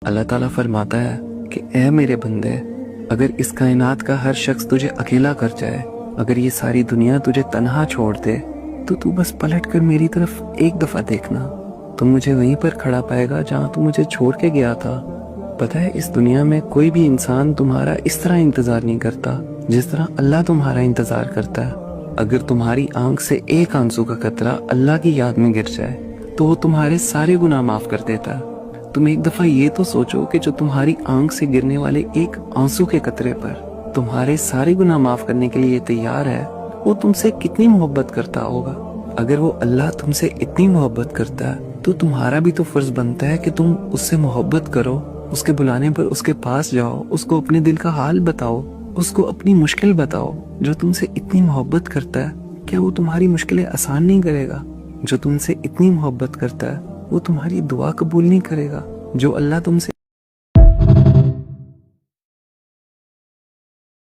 اللہ تعالیٰ فرماتا ہے کہ اے میرے بندے، اگر اس کائنات کا ہر شخص تجھے اکیلا کر جائے، اگر یہ ساری دنیا تجھے تنہا چھوڑ دے، تو بس پلٹ کر میری طرف ایک دفعہ دیکھنا، تو مجھے وہیں پر کھڑا پائے گا جہاں تو مجھے چھوڑ کے گیا تھا۔ پتہ ہے اس دنیا میں کوئی بھی انسان تمہارا اس طرح انتظار نہیں کرتا جس طرح اللہ تمہارا انتظار کرتا ہے۔ اگر تمہاری آنکھ سے ایک آنسو کا قطرہ اللہ کی یاد میں گر جائے تو وہ تمہارے سارے گناہ معاف کر دیتا ہے۔ تم ایک دفعہ یہ تو سوچو کہ جو تمہاری آنکھ سے گرنے والے ایک آنسو کے قطرے پر تمہارے سارے گناہ معاف کرنے کے لیے تیار ہے، وہ تم سے کتنی محبت کرتا ہوگا۔ اگر وہ اللہ تم سے اتنی محبت کرتا ہے تو تمہارا بھی تو فرض بنتا ہے کہ تم اس سے محبت کرو، اس کے بلانے پر اس کے پاس جاؤ، اس کو اپنے دل کا حال بتاؤ، اس کو اپنی مشکل بتاؤ۔ جو تم سے اتنی محبت کرتا ہے، کیا وہ تمہاری مشکلیں آسان نہیں کرے گا؟ جو تم سے اتنی محبت کرتا ہے وہ تمہاری دعا قبول نہیں کرے گا؟ جو اللہ تم سے